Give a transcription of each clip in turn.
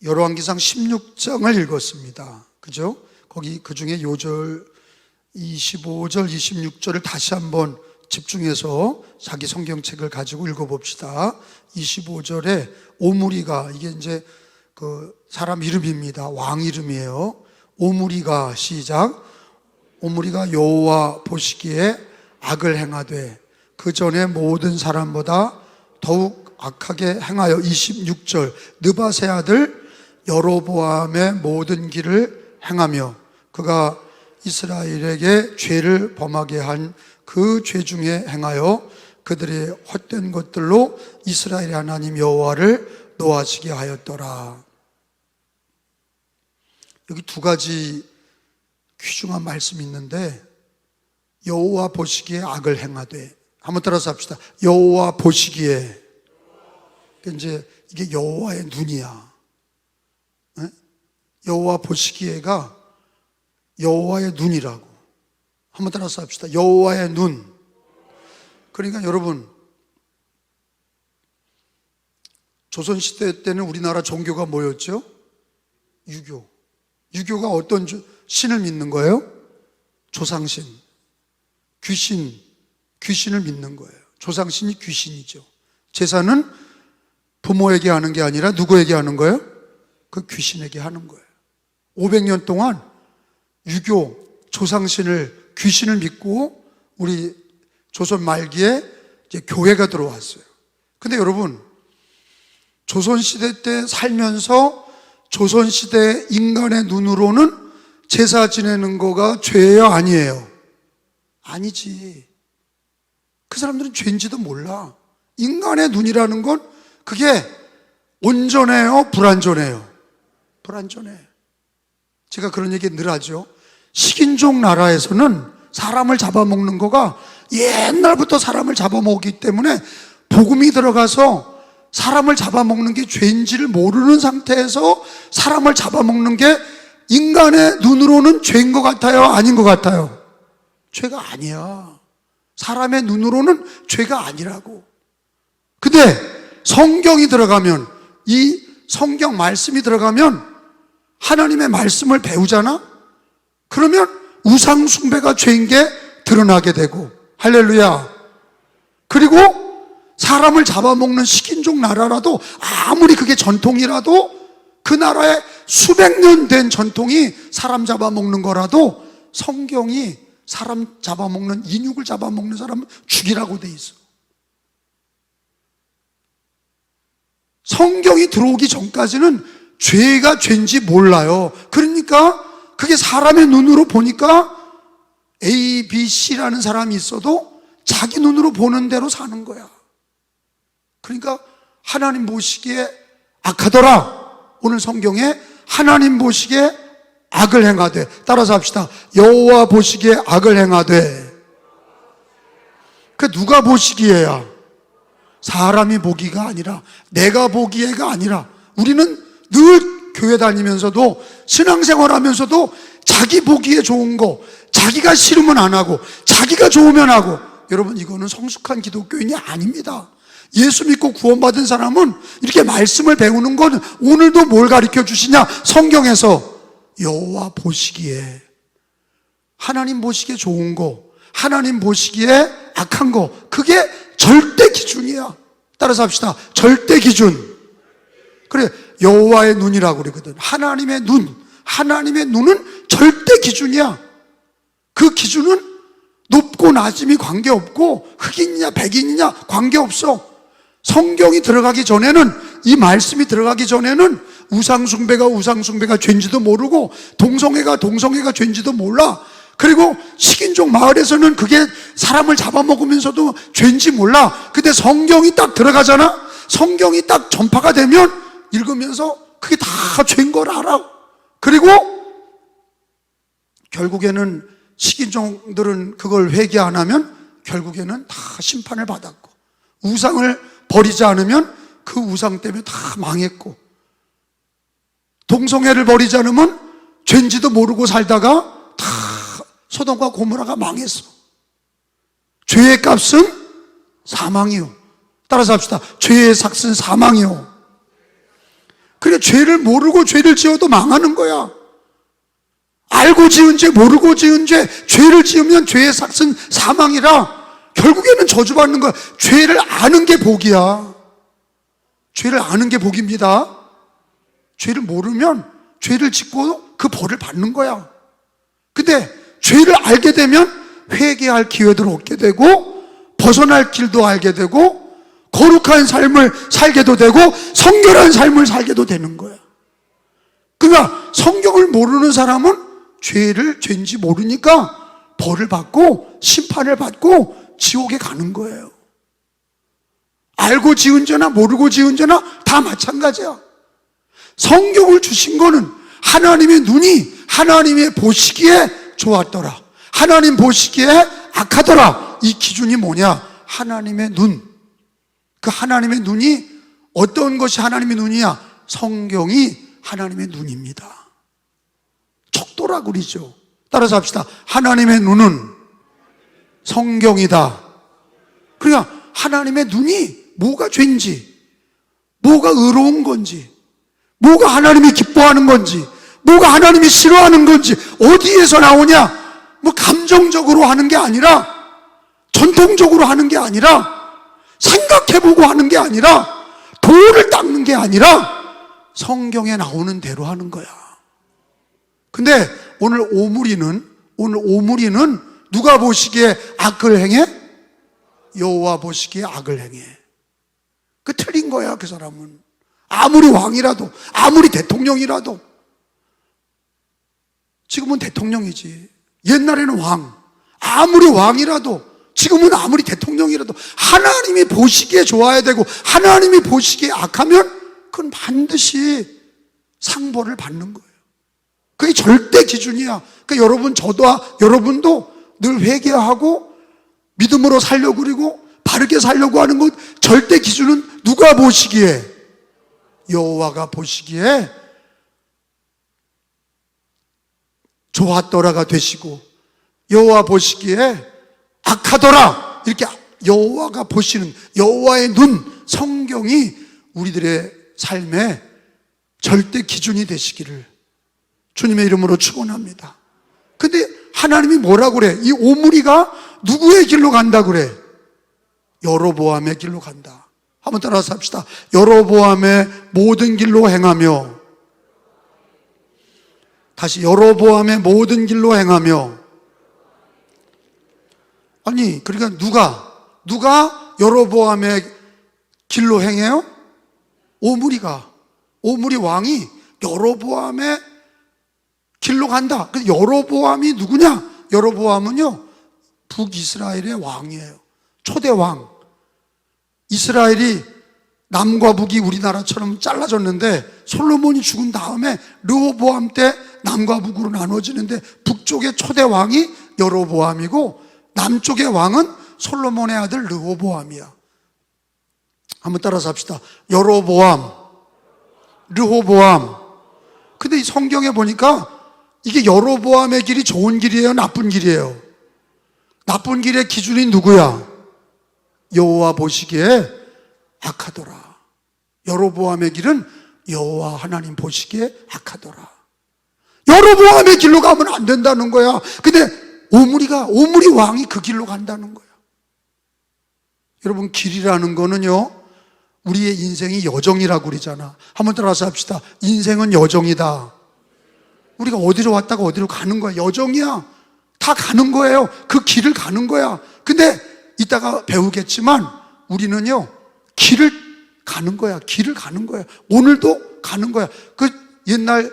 열왕기상 16장을 읽었습니다. 그죠? 거기 그 중에 요절 25절, 26절을 다시 한번 집중해서 자기 성경책을 가지고 읽어봅시다. 25절에 오므리가, 이게 이제 그 사람 이름입니다. 왕 이름이에요. 오므리가, 시작. 오므리가 여호와 보시기에 악을 행하되 그 전에 모든 사람보다 더욱 악하게 행하여. 26절, 느밧의 아들 여로보암의 모든 길을 행하며 그가 이스라엘에게 죄를 범하게 한 그 죄 중에 행하여 그들의 헛된 것들로 이스라엘의 하나님 여호와를 노하시게 하였더라. 여기 두 가지 귀중한 말씀이 있는데, 여호와 보시기에 악을 행하되, 한번 따라서 합시다. 여호와 보시기에. 이제 이게 여호와의 눈이야. 여호와 보시기에가 여호와의 눈이라고. 한번 따라서 합시다. 여호와의 눈. 그러니까 여러분, 조선시대 때는 우리나라 종교가 뭐였죠? 유교. 유교가 어떤 신을 믿는 거예요? 조상신, 귀신을 믿는 거예요. 조상신이 귀신이죠. 제사는 부모에게 하는 게 아니라 누구에게 하는 거예요? 그 귀신에게 하는 거예요. 500년 동안 유교, 조상신을, 귀신을 믿고 우리 조선 말기에 이제 교회가 들어왔어요. 근데 여러분, 조선시대 때 살면서 조선시대 인간의 눈으로는 제사 지내는 거가 죄예요, 아니에요? 아니지. 그 사람들은 죄인지도 몰라. 인간의 눈이라는 건 그게 온전해요, 불완전해요? 불완전해. 제가 그런 얘기 늘 하죠. 식인종 나라에서는 사람을 잡아먹는 거가 옛날부터 사람을 잡아먹기 때문에 복음이 들어가서 사람을 잡아먹는 게 죄인지를 모르는 상태에서 사람을 잡아먹는 게 인간의 눈으로는 죄인 것 같아요, 아닌 것 같아요? 죄가 아니야. 사람의 눈으로는 죄가 아니라고. 근데 성경이 들어가면, 이 성경 말씀이 들어가면 하나님의 말씀을 배우잖아? 그러면 우상 숭배가 죄인 게 드러나게 되고, 할렐루야. 그리고 사람을 잡아먹는 식인종 나라라도, 아무리 그게 전통이라도, 그 나라에 수백 년 된 전통이 사람 잡아먹는 거라도 성경이 사람 잡아먹는, 인육을 잡아먹는 사람을 죽이라고 돼 있어. 성경이 들어오기 전까지는 죄가 죄인지 몰라요. 그러니까 그게 사람의 눈으로 보니까 A, B, C라는 사람이 있어도 자기 눈으로 보는 대로 사는 거야. 그러니까 하나님 보시기에 악하더라. 오늘 성경에 하나님 보시기에 악을 행하되, 따라서 합시다. 여호와 보시기에 악을 행하되. 그 누가 보시기에야? 사람이 보기가 아니라, 내가 보기에가 아니라. 우리는 늘 교회 다니면서도, 신앙생활 하면서도 자기 보기에 좋은 거, 자기가 싫으면 안 하고 자기가 좋으면 하고. 여러분, 이거는 성숙한 기독교인이 아닙니다. 예수 믿고 구원받은 사람은 이렇게 말씀을 배우는 건, 오늘도 뭘 가르쳐 주시냐? 성경에서 여호와 보시기에, 하나님 보시기에 좋은 거, 하나님 보시기에 악한 거, 그게 절대 기준이야. 따라서 합시다. 절대 기준. 그래, 여호와의 눈이라고 그러거든. 하나님의 눈, 하나님의 눈은 절대 기준이야. 그 기준은 높고 낮음이 관계없고, 흑인이냐 백인이냐 관계없어. 성경이 들어가기 전에는, 이 말씀이 들어가기 전에는 우상숭배가 죄인지도 모르고, 동성애가 죄인지도 몰라. 그리고 식인종 마을에서는 그게 사람을 잡아먹으면서도 죄인지 몰라. 근데 성경이 딱 들어가잖아? 성경이 딱 전파가 되면 읽으면서 그게 다 죄인 걸 알아. 그리고 결국에는 식인종들은 그걸 회개 안 하면 결국에는 다 심판을 받았고, 우상을 버리지 않으면 그 우상 때문에 다 망했고, 동성애를 버리지 않으면 죄인지도 모르고 살다가 다 소돔과 고모라가 망했어. 죄의 값은 사망이요. 따라서 합시다. 죄의 삭은 사망이요. 그래, 죄를 모르고 죄를 지어도 망하는 거야. 알고 지은 죄, 모르고 지은 죄, 죄를 지으면 죄의 삭은 사망이라 결국에는 저주받는 거야. 죄를 아는 게 복이야. 죄를 아는 게 복입니다. 죄를 모르면 죄를 짓고 그 벌을 받는 거야. 근데 죄를 알게 되면 회개할 기회도 얻게 되고, 벗어날 길도 알게 되고, 거룩한 삶을 살게도 되고, 성결한 삶을 살게도 되는 거야. 그러니까 성경을 모르는 사람은 죄인지 모르니까 벌을 받고 심판을 받고 지옥에 가는 거예요. 알고 지은 죄나 모르고 지은 죄나 다 마찬가지야. 성경을 주신 거는 하나님의 눈이 하나님의 보시기에 좋았더라, 하나님 보시기에 악하더라. 이 기준이 뭐냐? 하나님의 눈. 그 하나님의 눈이 어떤 것이 하나님의 눈이야? 성경이 하나님의 눈입니다. 척도라고 그러죠. 따라서 합시다. 하나님의 눈은 성경이다. 그러니까 하나님의 눈이 뭐가 죄인지, 뭐가 의로운 건지, 뭐가 하나님이 기뻐하는 건지, 뭐가 하나님이 싫어하는 건지 어디에서 나오냐? 뭐 감정적으로 하는 게 아니라, 전통적으로 하는 게 아니라, 생각해보고 하는 게 아니라, 도를 닦는 게 아니라 성경에 나오는 대로 하는 거야. 근데 오늘 오므리는 누가 보시기에 악을 행해? 여호와 보시기에 악을 행해. 그 틀린 거야. 그 사람은 아무리 왕이라도, 아무리 대통령이라도. 지금은 대통령이지, 옛날에는 왕. 아무리 왕이라도, 지금은 아무리 대통령이라도 하나님이 보시기에 좋아야 되고, 하나님이 보시기에 악하면 그건 반드시 상벌을 받는 거예요. 그게 절대 기준이야. 그러니까 여러분도 늘 회개하고 믿음으로 살려고, 그리고 바르게 살려고 하는 것, 절대 기준은 누가 보시기에? 여호와가 보시기에 좋았더라가 되시고, 여호와 보시기에 악하더라, 이렇게 여호와가 보시는 여호와의 눈, 성경이 우리들의 삶의 절대 기준이 되시기를 주님의 이름으로 축원합니다. 근데 하나님이 뭐라고 그래? 이 오므리가 누구의 길로 간다 그래? 여로보암의 길로 간다. 한번 따라서 합시다. 여로보암의 모든 길로 행하며, 다시 여로보암의 모든 길로 행하며. 아니, 그러니까 누가 여로보암의 길로 행해요? 오므리 왕이 여로보암의 길로 간다. 여로보암이 누구냐? 여로보암은요, 북이스라엘의 왕이에요. 초대 왕. 이스라엘이 남과 북이 우리나라처럼 잘라졌는데, 솔로몬이 죽은 다음에 르호보암 때 남과 북으로 나눠지는데, 북쪽의 초대 왕이 여로보암이고 남쪽의 왕은 솔로몬의 아들 르호보암이야. 한번 따라서 합시다. 여로보암, 르호보암. 근데 이 성경에 보니까 이게 여로보암의 길이 좋은 길이에요, 나쁜 길이에요? 나쁜 길의 기준이 누구야? 여호와 보시기에 악하더라. 여로보암의 길은 여호와 하나님 보시기에 악하더라. 여로보암의 길로 가면 안 된다는 거야. 근데 오므리 왕이 그 길로 간다는 거야. 여러분, 길이라는 거는요, 우리의 인생이 여정이라고 그러잖아. 한번 따라서 합시다. 인생은 여정이다. 우리가 어디로 왔다가 어디로 가는 거야. 여정이야. 다 가는 거예요. 그 길을 가는 거야. 근데 이따가 배우겠지만 우리는요, 길을 가는 거야. 길을 가는 거야. 오늘도 가는 거야. 그 옛날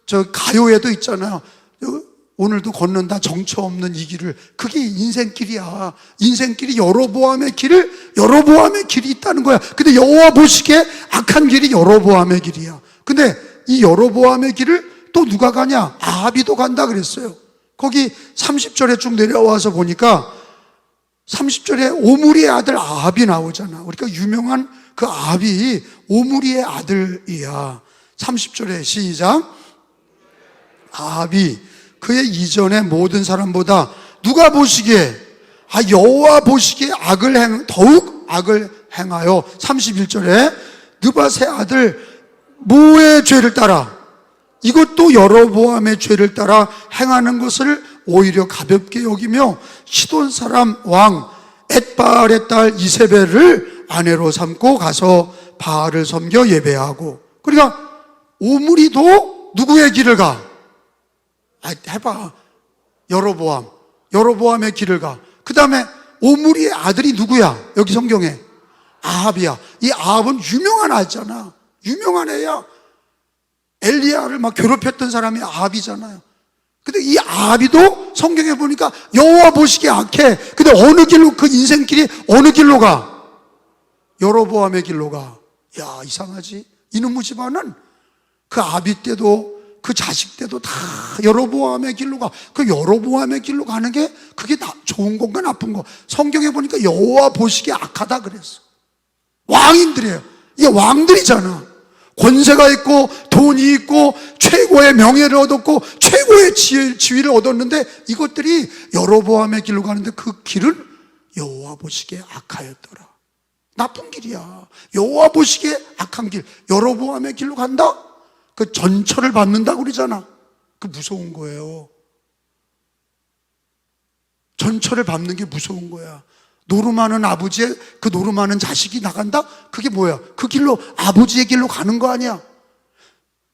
저 가요에도 있잖아요. 오늘도 걷는다 정처 없는 이 길을. 그게 인생길이야. 인생길이 여로보암의 길이 있다는 거야. 근데 여호와 보시기에 악한 길이 여로보암의 길이야. 근데 이 여로보암의 길을 또 누가 가냐? 아합이도 간다 그랬어요. 거기 30절에 쭉 내려와서 보니까 30절에 오므리의 아들 아합이 나오잖아. 우리가 유명한 그 아합이 오므리의 아들이야. 30절에 시작. 아합이 그의 이전의 모든 사람보다 누가 보시기에, 여호와 보시기에 더욱 악을 행하여, 31절에 느밧의 아들 뭐의 죄를 따라? 이것도 여로보암의 죄를 따라 행하는 것을 오히려 가볍게 여기며 시돈 사람 왕 엣바알의 딸 이세벨을 아내로 삼고 가서 바알을 섬겨 예배하고, 그러니까 오므리도 누구의 길을 가? 해봐. 여로보암의 길을 가. 그 다음에 오므리의 아들이 누구야? 여기 성경에 아합이야. 이 아합은 유명한 아이잖아. 유명한 애야. 엘리야를 막 괴롭혔던 사람이 아합이잖아요. 근데 이 아합이도 성경에 보니까 여호와 보시기에 악해. 근데 어느 길로, 그 인생길이 어느 길로 가? 여로보암의 길로 가. 야, 이상하지? 이놈의 집안은 그 아비 때도 그 자식 때도 다 여로보암의 길로 가. 그 여로보암의 길로 가는 게 그게 좋은 건가 나쁜 거? 성경에 보니까 여호와 보시기에 악하다 그랬어. 왕인들이에요. 이게 왕들이잖아. 권세가 있고 돈이 있고 최고의 명예를 얻었고 최고의 지위를 얻었는데 이것들이 여로보암의 길로 가는데 그 길은 여호와 보시기에 악하였더라. 나쁜 길이야. 여호와 보시기에 악한 길, 여로보암의 길로 간다? 그 전처를 받는다고 그러잖아. 그 무서운 거예요. 전처를 밟는 게 무서운 거야. 노름하는 아버지의 그 노름하는 자식이 나간다? 그게 뭐야? 그 길로, 아버지의 길로 가는 거 아니야.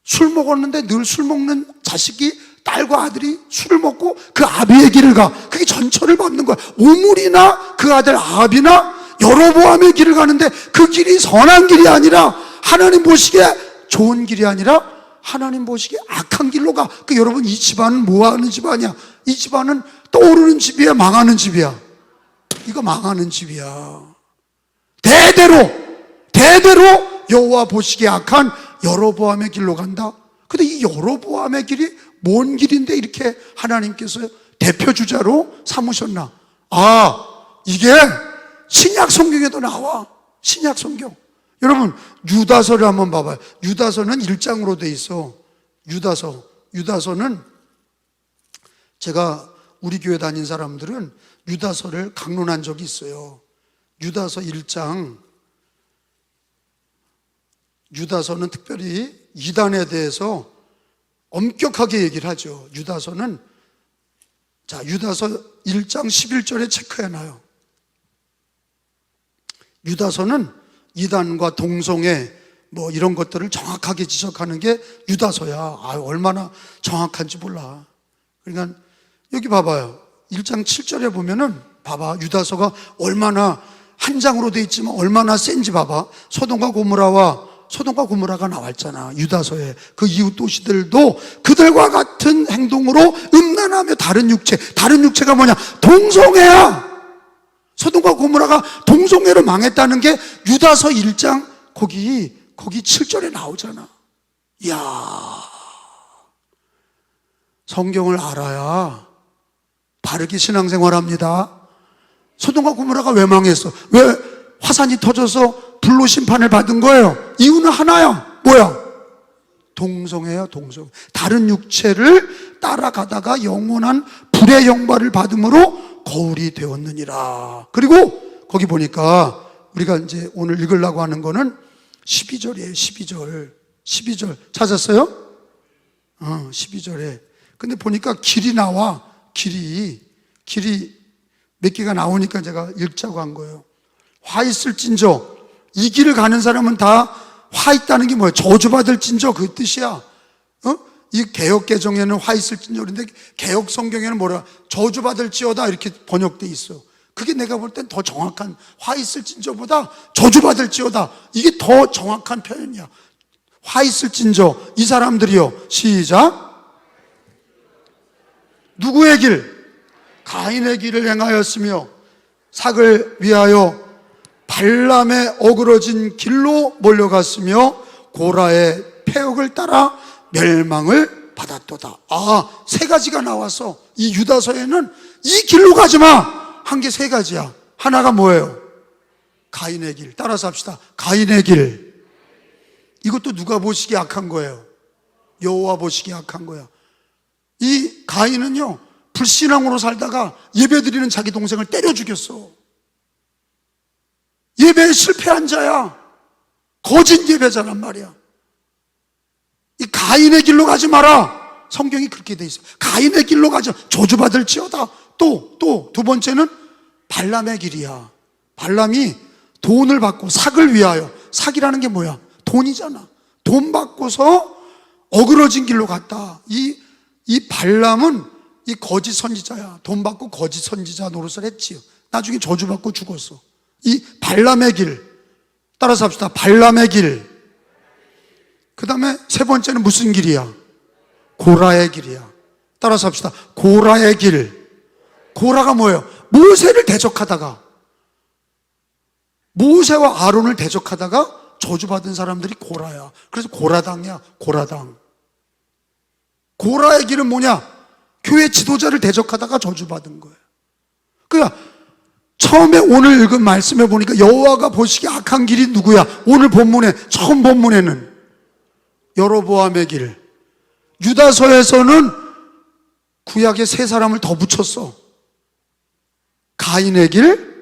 술 먹었는데 늘 술 먹는 자식이, 딸과 아들이 술을 먹고 그 아비의 길을 가. 그게 전처를 밟는 거야. 오므리나 그 아들 아합이나 여로보암의 길을 가는데 그 길이 선한 길이 아니라, 하나님 보시기에 좋은 길이 아니라 하나님 보시기에 악한 길로 가. 그 여러분, 이 집안은 뭐 하는 집안이야? 이 집안은 떠오르는 집이야, 망하는 집이야? 이거 망하는 집이야. 대대로 여호와 보시기에 악한 여로보암의 길로 간다. 근데 이 여로보암의 길이 뭔 길인데 이렇게 하나님께서 대표주자로 삼으셨나? 아, 이게 신약 성경에도 나와. 신약 성경. 여러분, 유다서를 한번 봐봐요. 유다서는 1장으로 돼 있어. 유다서는 제가 우리 교회 다닌 사람들은 유다서를 강론한 적이 있어요. 유다서 1장. 유다서는 특별히 이단에 대해서 엄격하게 얘기를 하죠. 유다서는, 자, 유다서 1장 11절에 체크해놔요. 유다서는 이단과 동성애 뭐 이런 것들을 정확하게 지적하는 게 유다서야. 아, 얼마나 정확한지 몰라. 그러니까 여기 봐봐요. 1장 7절에 보면은 봐봐. 유다서가 얼마나 한 장으로 돼 있지만 얼마나 센지 봐봐. 소돔과 고모라가 나왔잖아. 유다서에. 그 이웃 도시들도 그들과 같은 행동으로 음란하며 다른 육체가 뭐냐? 동성애야. 소돔과 고모라가 동성애로 망했다는 게 유다서 1장 거기 7절에 나오잖아. 이야, 성경을 알아야 바르게 신앙생활합니다. 소돔과 고모라가 왜 망했어? 왜 화산이 터져서 불로 심판을 받은 거예요? 이유는 하나야. 뭐야? 동성애야, 동성. 다른 육체를 따라가다가 영원한 불의 영벌을 받음으로 거울이 되었느니라. 그리고 거기 보니까 우리가 이제 오늘 읽으려고 하는 거는 12절이에요. 12절 찾았어요? 12절에. 근데 보니까 길이 나와. 길이 몇 개가 나오니까 제가 읽자고 한 거예요. 화 있을진저. 이 길을 가는 사람은 다 화 있다는 게 뭐예요? 저주받을진저, 그 뜻이야. 이 개역 개정에는 화 있을진저인데 개역 성경에는 뭐라? 저주받을지어다 이렇게 번역돼 있어. 그게 내가 볼 땐 더 정확한, 화 있을진저보다 저주받을지어다, 이게 더 정확한 표현이야. 화 있을진저, 이 사람들이요. 시작. 누구의 길? 가인의 길을 행하였으며 삭을 위하여 발람의 어그러진 길로 몰려갔으며 고라의 폐역을 따라 멸망을 받았도다. 아, 세 가지가 나와서 이 유다서에는 이 길로 가지마 한 게 세 가지야. 하나가 뭐예요? 가인의 길. 따라서 합시다. 가인의 길. 이것도 누가 보시기에 악한 거예요? 여호와 보시기에 악한 거야. 이 가인은요, 불신앙으로 살다가 예배드리는 자기 동생을 때려 죽였어. 예배에 실패한 자야. 거짓 예배자란 말이야. 이 가인의 길로 가지 마라. 성경이 그렇게 돼 있어요. 가인의 길로 가지, 저주받을지어다. 또 두 번째는 발람의 길이야. 발람이 돈을 받고 삭을 위하여, 삭이라는 게 뭐야? 돈이잖아. 돈 받고서 어그러진 길로 갔다. 이 발람은 이 거짓 선지자야. 돈 받고 거짓 선지자 노릇을 했지요. 나중에 저주받고 죽었어. 이 발람의 길, 따라서 합시다. 발람의 길. 그 다음에 세 번째는 무슨 길이야? 고라의 길이야. 따라서 합시다. 고라의 길. 고라가 뭐예요? 모세를 대적하다가, 모세와 아론을 대적하다가 저주받은 사람들이 고라야. 그래서 고라당이야. 고라당. 고라의 길은 뭐냐? 교회 지도자를 대적하다가 저주받은 거예요. 그러니까 처음에 오늘 읽은 말씀에 보니까 여호와가 보시기에 악한 길이 누구야? 오늘 본문에, 처음 본문에는 여로보암의 길. 유다서에서는 구약에 세 사람을 더 붙였어. 가인의 길,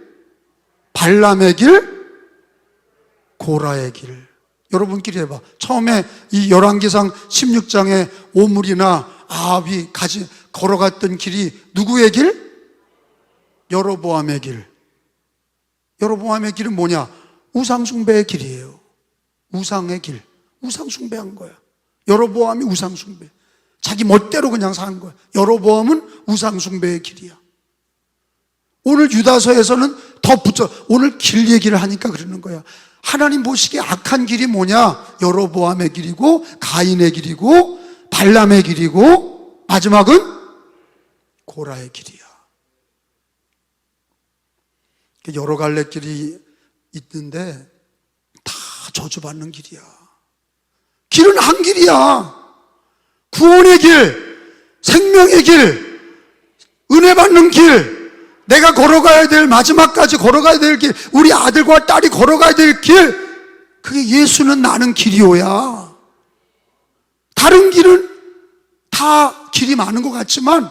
발람의 길, 고라의 길. 여러분끼리 해봐. 처음에 이 열왕기상 16장에 오물이나 아합이 걸어갔던 길이 누구의 길? 여로보암의 길. 여로보암의 길은 뭐냐? 우상숭배의 길이에요. 우상의 길. 우상숭배한 거야. 여로보암이 우상숭배. 자기 멋대로 그냥 산 거야. 여로보암은 우상숭배의 길이야. 오늘 유다서에서는 더 붙여, 오늘 길 얘기를 하니까 그러는 거야. 하나님 보시기에 악한 길이 뭐냐? 여로보암의 길이고, 가인의 길이고, 발람의 길이고, 마지막은 고라의 길이야. 여러 갈래 길이 있는데 다 저주받는 길이야. 길은 한 길이야. 구원의 길, 생명의 길, 은혜 받는 길, 내가 걸어가야 될, 마지막까지 걸어가야 될 길, 우리 아들과 딸이 걸어가야 될 길, 그게 예수는 나는 길이오야. 다른 길은 다 길이 많은 것 같지만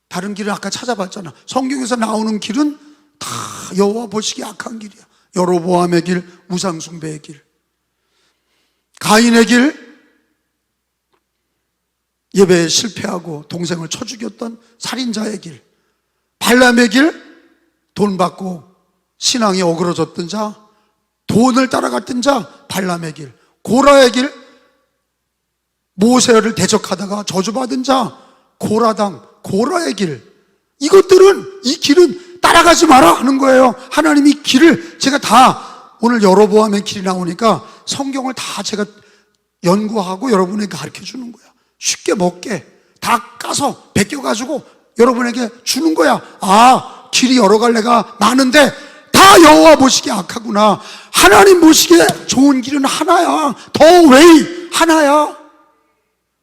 다른 길은 아까 찾아봤잖아. 성경에서 나오는 길은 다 여호와 보시기에 악한 길이야. 여로보암의 길, 우상숭배의 길. 가인의 길, 예배에 실패하고 동생을 쳐 죽였던 살인자의 길. 발람의 길, 돈 받고 신앙이 어그러졌던 자, 돈을 따라갔던 자, 발람의 길. 고라의 길, 모세를 대적하다가 저주받은 자, 고라당, 고라의 길. 이것들은, 이 길은 따라가지 마라 하는 거예요. 하나님이 길을, 제가 다 오늘 여로보암의 길이 나오니까 성경을 다 제가 연구하고 여러분에게 가르쳐 주는 거야. 쉽게 먹게 다 까서 벗겨가지고 여러분에게 주는 거야. 아, 길이 여러 갈래가 많은데 다 여호와 보시기에 악하구나. 하나님 보시기에 좋은 길은 하나야. 더 웨이 하나야.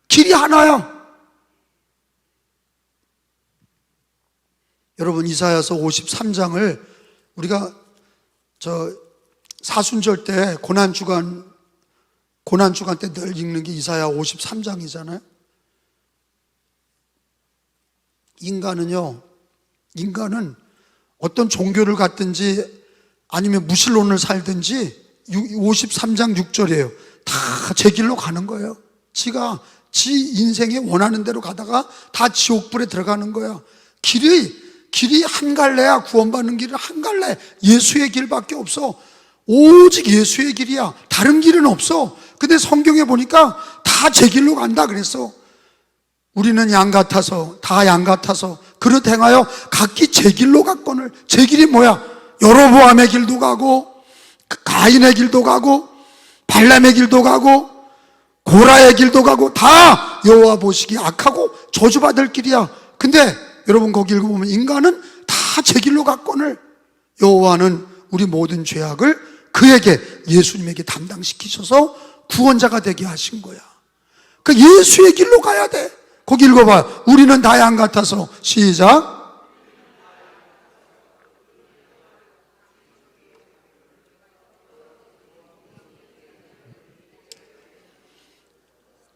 길이 하나야. 여러분, 이사야서 53장을 우리가 사순절 때 고난주간 때 늘 읽는 게 이사야 53장이잖아요. 인간은 어떤 종교를 갖든지 아니면 무신론을 살든지 53장 6절이에요. 다 제 길로 가는 거예요. 지가 지 인생에 원하는 대로 가다가 다 지옥불에 들어가는 거야. 길이 한 갈래야. 구원받는 길은 한 갈래. 예수의 길밖에 없어. 오직 예수의 길이야. 다른 길은 없어. 근데 성경에 보니까 다 제 길로 간다 그랬어. 우리는 양 같아서, 다 양 같아서 그릇 행하여 각기 제 길로 갔거늘. 제 길이 뭐야? 여로보암의 길도 가고, 가인의 길도 가고, 발람의 길도 가고, 고라의 길도 가고, 다 여호와 보시기 악하고 저주받을 길이야. 근데 여러분 거기 읽어보면 인간은 다 제 길로 갔거늘 여호와는 우리 모든 죄악을 그에게, 예수님에게 담당시키셔서 구원자가 되게 하신 거야. 그 예수의 길로 가야 돼. 거기 읽어봐. 우리는 다 양 같아서. 시작.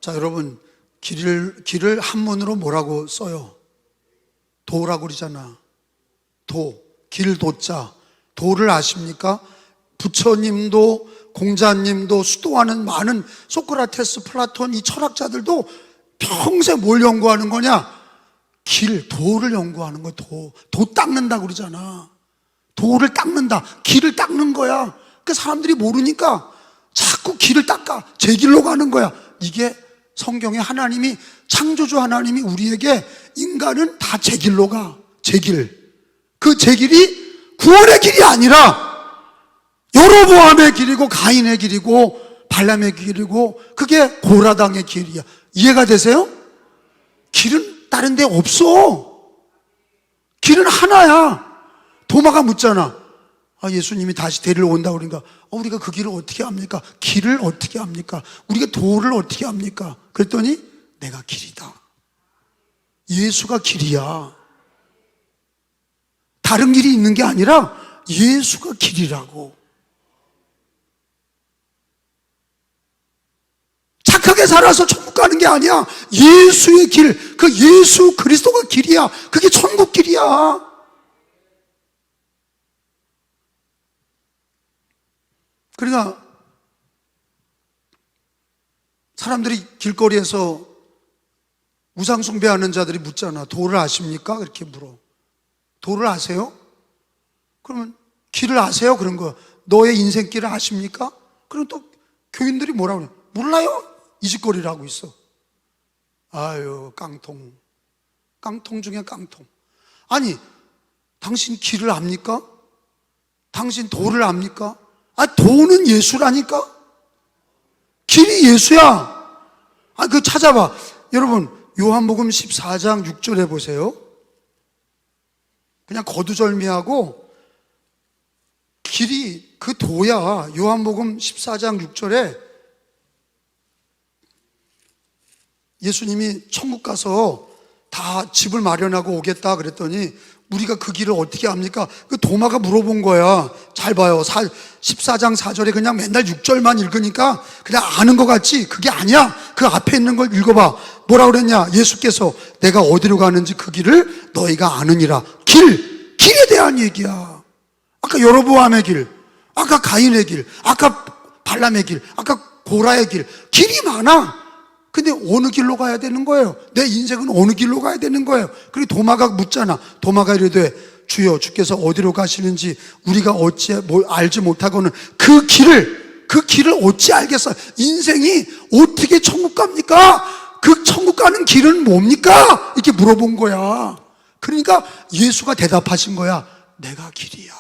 자, 여러분, 길을 한문으로 뭐라고 써요? 도라고 그러잖아. 도, 길 도자. 도를 아십니까? 부처님도 공자님도 수도하는 많은 소크라테스, 플라톤 이 철학자들도 평생 뭘 연구하는 거냐? 도를 연구하는 거야. 도 닦는다 그러잖아. 도를 닦는다, 길을 닦는 거야. 그 사람들이 모르니까 자꾸 길을 닦아 제 길로 가는 거야. 이게 성경에 하나님이, 창조주 하나님이 우리에게 인간은 다 제 길로 가. 제 길. 그 제 길이 구원의 길이 아니라 여로보암의 길이고 가인의 길이고 발람의 길이고 그게 고라당의 길이야. 이해가 되세요? 길은 다른 데 없어. 길은 하나야. 도마가 묻잖아. 예수님이 다시 데리러 온다고 그러니까 우리가 그 길을 어떻게 합니까? 길을 어떻게 합니까? 우리가 도를 어떻게 합니까? 그랬더니 내가 길이다. 예수가 길이야. 다른 길이 있는 게 아니라 예수가 길이라고. 착하게 살아서 천국 가는 게 아니야. 예수의 길, 그 예수 그리스도가 길이야. 그게 천국 길이야. 그러니까 사람들이 길거리에서 우상 숭배하는 자들이 묻잖아. 도를 아십니까? 이렇게 물어. 도를 아세요? 그러면 길을 아세요? 그런 거. 너의 인생길을 아십니까? 그럼 또 교인들이 뭐라고 그래? 몰라요? 이 짓거리를 하고 있어. 아유, 깡통. 깡통 중에 깡통. 아니, 당신 길을 압니까? 당신 도를 압니까? 도는 예수라니까? 길이 예수야. 그거 찾아봐. 여러분, 요한복음 14장 6절에 보세요. 그냥 거두절미하고 길이 그 도야. 요한복음 14장 6절에 예수님이 천국 가서 다 집을 마련하고 오겠다 그랬더니 우리가 그 길을 어떻게 압니까? 그 도마가 물어본 거야. 잘 봐요. 14장 4절에 그냥 맨날 6절만 읽으니까 그냥 아는 것 같지? 그게 아니야. 그 앞에 있는 걸 읽어봐. 뭐라 그랬냐? 예수께서 내가 어디로 가는지 그 길을 너희가 아느니라. 길에 대한 얘기야. 아까 여로보암의 길, 아까 가인의 길, 아까 발람의 길, 아까 고라의 길. 길이 많아. 근데 어느 길로 가야 되는 거예요? 내 인생은 어느 길로 가야 되는 거예요? 그리고 도마가 묻잖아. 도마가 이르되 주여 주께서 어디로 가시는지 우리가 어찌 알지 못하고는 그 길을 어찌 알겠어요? 인생이 어떻게 천국 갑니까? 그 천국 가는 길은 뭡니까? 이렇게 물어본 거야. 그러니까 예수가 대답하신 거야. 내가 길이야.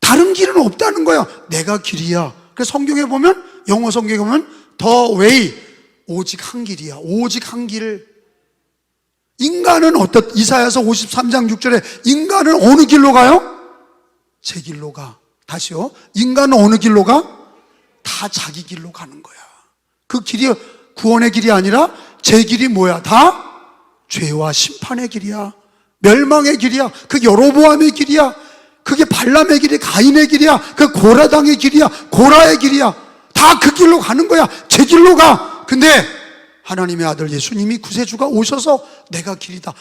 다른 길은 없다는 거야. 내가 길이야. 그래서 성경에 보면, 영어 성경에 보면 The way, 오직 한 길이야. 오직 한 길. 인간은 이사야서 53장 6절에 인간은 어느 길로 가요? 제 길로 가. 다시요. 인간은 어느 길로 가? 다 자기 길로 가는 거야. 그 길이 구원의 길이 아니라 제 길이 뭐야? 다 죄와 심판의 길이야. 멸망의 길이야. 그 여로보암의 길이야. 그게 발람의 길이, 가인의 길이야. 그 고라당의 길이야. 고라의 길이야. 다 그 길로 가는 거야. 제 길로 가. 근데 하나님의 아들 예수님이 구세주가 오셔서 내가 길이다.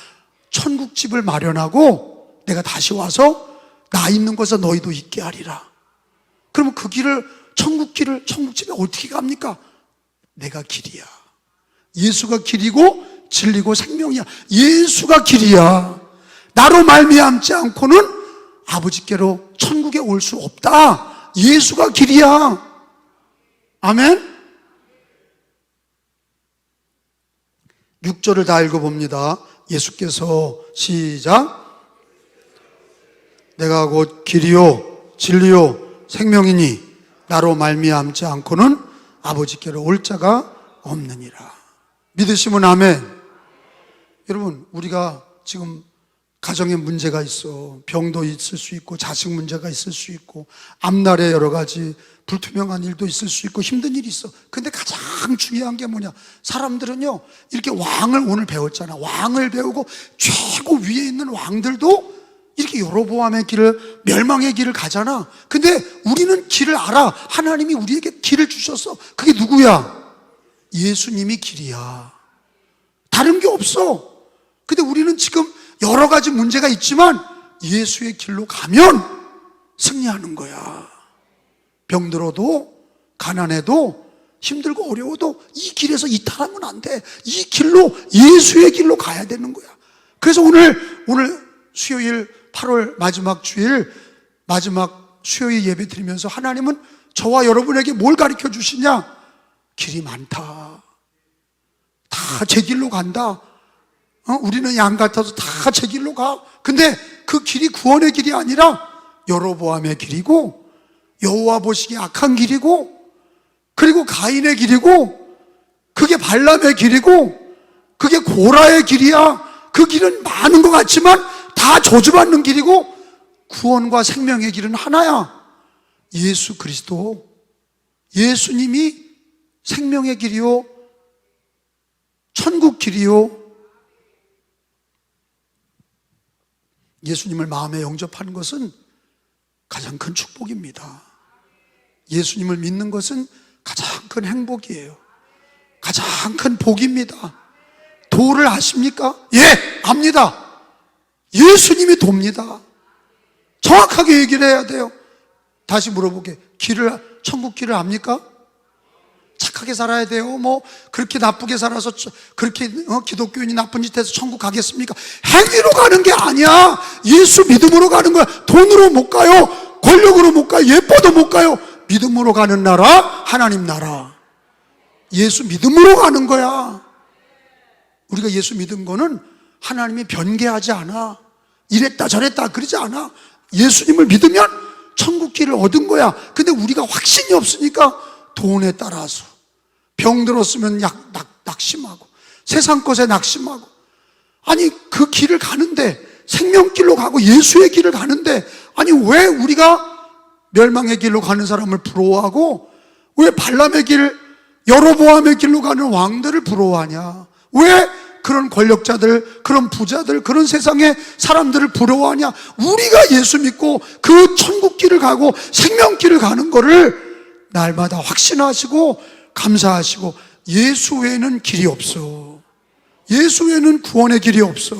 천국집을 마련하고 내가 다시 와서 나 있는 곳에 너희도 있게 하리라. 그러면 그 길을, 천국집에 어떻게 갑니까? 내가 길이야. 예수가 길이고 진리고 생명이야. 예수가 길이야. 나로 말미암지 않고는 아버지께로 천국에 올 수 없다. 예수가 길이야. 아멘? 6절을 다 읽어봅니다. 예수께서 시작. 내가 곧 길이요 진리요 생명이니 나로 말미암지 않고는 아버지께로 올 자가 없느니라. 믿으시면 아멘. 여러분, 우리가 지금 가정에 문제가 있어. 병도 있을 수 있고 자식 문제가 있을 수 있고 앞날에 여러 가지 불투명한 일도 있을 수 있고 힘든 일이 있어. 근데 가장 중요한 게 뭐냐? 사람들은요, 이렇게 왕을 오늘 배웠잖아. 왕을 배우고 최고 위에 있는 왕들도 이렇게 여로보암의 길을, 멸망의 길을 가잖아. 근데 우리는 길을 알아. 하나님이 우리에게 길을 주셨어. 그게 누구야? 예수님이 길이야. 다른 게 없어. 근데 우리는 지금 여러 가지 문제가 있지만 예수의 길로 가면 승리하는 거야. 병들어도 가난해도 힘들고 어려워도 이 길에서 이탈하면 안 돼. 이 길로, 예수의 길로 가야 되는 거야. 그래서 오늘 수요일 8월 마지막 주일 마지막 수요일 예배 드리면서 하나님은 저와 여러분에게 뭘 가르쳐 주시냐? 길이 많다. 다 제 길로 간다. 우리는 양 같아서 다 제 길로 가. 근데 그 길이 구원의 길이 아니라 여로보암의 길이고, 여호와 보시기에 악한 길이고, 그리고 가인의 길이고, 그게 발람의 길이고, 그게 고라의 길이야. 그 길은 많은 것 같지만 다 저주받는 길이고, 구원과 생명의 길은 하나야. 예수 그리스도, 예수님이 생명의 길이요, 천국 길이요. 예수님을 마음에 영접하는 것은 가장 큰 축복입니다. 예수님을 믿는 것은 가장 큰 행복이에요. 가장 큰 복입니다. 도를 아십니까? 예, 압니다. 예수님이 돕니다. 정확하게 얘기를 해야 돼요. 다시 물어볼게. 천국 길을 압니까? 착하게 살아야 돼요. 그렇게 나쁘게 살아서 그렇게 기독교인이 나쁜 짓 해서 천국 가겠습니까? 행위로 가는 게 아니야. 예수 믿음으로 가는 거야. 돈으로 못 가요. 권력으로 못 가요. 예뻐도 못 가요. 믿음으로 가는 나라, 하나님 나라. 예수 믿음으로 가는 거야. 우리가 예수 믿은 거는 하나님이 변개하지 않아. 이랬다 저랬다 그러지 않아. 예수님을 믿으면 천국 길을 얻은 거야. 근데 우리가 확신이 없으니까 돈에 따라서 병 들었으면 낙심하고, 세상 것에 낙심하고, 아니 그 길을 가는데, 생명길로 가고 예수의 길을 가는데, 아니 왜 우리가 멸망의 길로 가는 사람을 부러워하고, 왜 발람의 길, 여로보암의 길로 가는 왕들을 부러워하냐? 왜 그런 권력자들, 그런 부자들, 그런 세상의 사람들을 부러워하냐? 우리가 예수 믿고 그 천국 길을 가고 생명길을 가는 거를 날마다 확신하시고 감사하시고, 예수 외에는 길이 없어. 예수 외에는 구원의 길이 없어.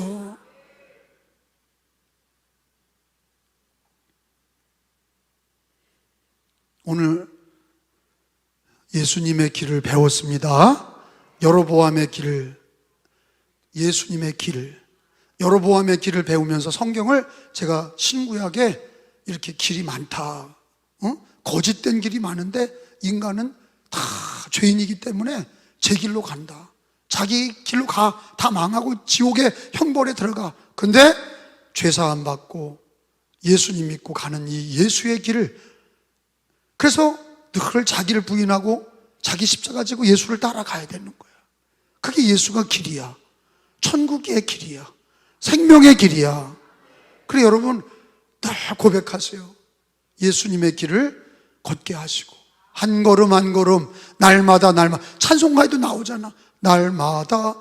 오늘 예수님의 길을 배웠습니다. 여로보암의 길, 예수님의 길, 여로보암의 길을 배우면서 성경을 제가 신구약에 이렇게 길이 많다, 거짓된 길이 많은데 인간은 다 죄인이기 때문에 제 길로 간다, 자기 길로 가, 다 망하고 지옥의 형벌에 들어가. 근데 죄사함 받고 예수님 믿고 가는 이 예수의 길을, 그래서 늘 자기를 부인하고 자기 십자가 지고 예수를 따라가야 되는 거야. 그게 예수가 길이야. 천국의 길이야. 생명의 길이야. 그래 여러분 늘 고백하세요. 예수님의 길을 걷게 하시고, 한 걸음 한 걸음 날마다 찬송가에도 나오잖아. 날마다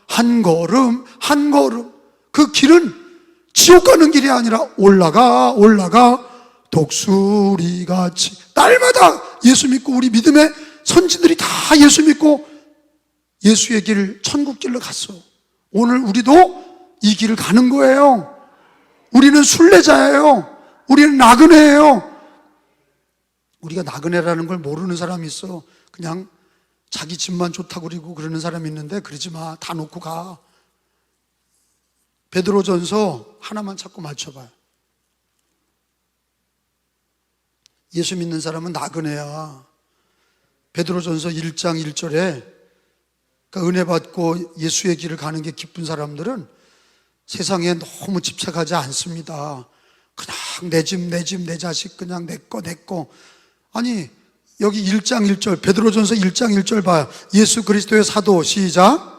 한 걸음 한 걸음. 그 길은 지옥 가는 길이 아니라 올라가 독수리같이 날마다 예수 믿고, 우리 믿음의 선지들이 다 예수 믿고 예수의 길, 천국 길로 갔어. 오늘 우리도 이 길을 가는 거예요. 우리는 순례자예요. 우리는 나그네예요. 우리가 나그네라는 걸 모르는 사람이 있어. 그냥 자기 집만 좋다고 그러고 그러는 사람이 있는데, 그러지 마. 다 놓고 가. 베드로전서 하나만 찾고 맞춰봐요. 예수 믿는 사람은 나그네야. 베드로전서 1장 1절에 그러니까 은혜 받고 예수의 길을 가는 게 기쁜 사람들은 세상에 너무 집착하지 않습니다. 그냥 내 집 내 자식, 그냥 내 거. 아니 여기 1장 1절, 베드로전서 1장 1절 봐요. 예수 그리스도의 사도, 시작.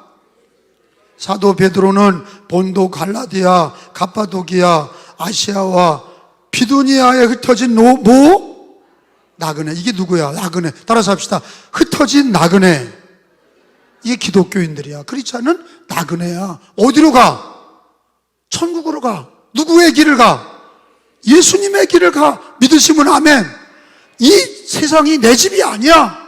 사도 베드로는 본도, 갈라디아, 갑바도기아, 아시아와 비두니아에 흩어진 나그네. 이게 누구야? 나그네. 따라서 합시다. 흩어진 나그네. 이게 기독교인들이야. 크리스찬은 나그네야. 어디로 가? 천국으로 가. 누구의 길을 가? 예수님의 길을 가. 믿으시면 아멘. 이 세상이 내 집이 아니야.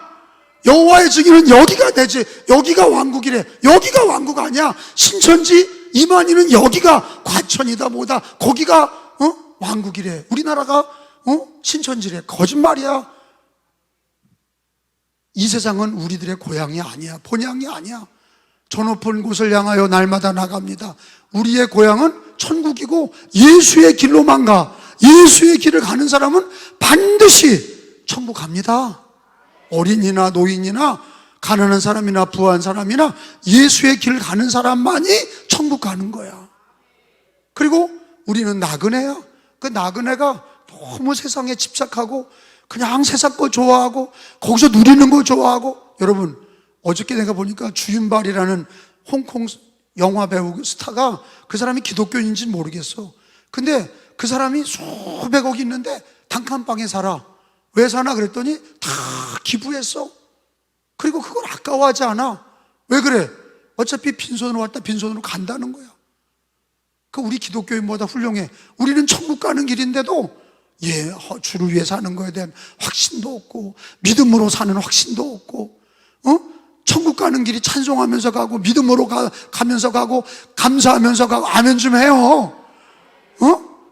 여호와의 증인은 여기가 내 집, 여기가 왕국이래. 여기가 왕국 아니야. 신천지 이만희는 여기가 과천이다 뭐다. 거기가 왕국이래. 우리나라가 신천지래. 거짓말이야. 이 세상은 우리들의 고향이 아니야. 본향이 아니야. 저 높은 곳을 향하여 날마다 나갑니다. 우리의 고향은 천국이고 예수의 길로만 가. 예수의 길을 가는 사람은 반드시 천국 갑니다. 어린이나 노인이나 가난한 사람이나 부한 사람이나 예수의 길을 가는 사람만이 천국 가는 거야. 그리고 우리는 나그네야. 그 나그네가 너무 세상에 집착하고 그냥 세상 거 좋아하고 거기서 누리는 거 좋아하고. 여러분, 어저께 내가 보니까 주윤발이라는 홍콩 영화 배우 스타가, 그 사람이 기독교인지는 모르겠어. 근데 그 사람이 수백억 있는데 단칸방에 살아. 왜 사나 그랬더니 다 기부했어. 그리고 그걸 아까워하지 않아. 왜 그래? 어차피 빈손으로 왔다 빈손으로 간다는 거야. 그 우리 기독교인보다 훌륭해. 우리는 천국 가는 길인데도 주를 위해 사는 거에 대한 확신도 없고, 믿음으로 사는 확신도 없고, 천국 가는 길이 찬송하면서 가고, 믿음으로 가면서 가고, 감사하면서 가고, 아멘 좀 해요.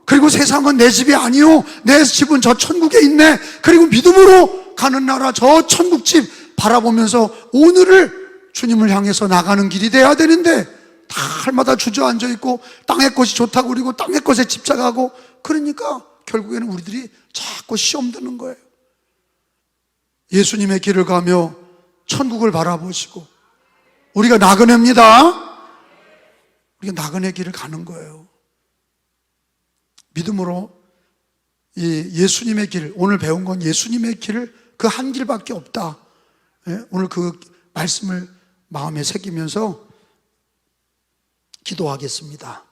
그리고 세상은 내 집이 아니요, 내 집은 저 천국에 있네. 그리고 믿음으로 가는 나라, 저 천국집 바라보면서 오늘을 주님을 향해서 나가는 길이 돼야 되는데, 다 할마다 주저앉아 있고 땅의 것이 좋다고 그러고 땅의 것에 집착하고. 그러니까 결국에는 우리들이 자꾸 시험 드는 거예요. 예수님의 길을 가며 천국을 바라보시고, 우리가 나그네입니다. 우리가 나그네 길을 가는 거예요. 믿음으로 이 예수님의 길, 오늘 배운 건 예수님의 길을 그 한 길밖에 없다. 오늘 그 말씀을 마음에 새기면서 기도하겠습니다.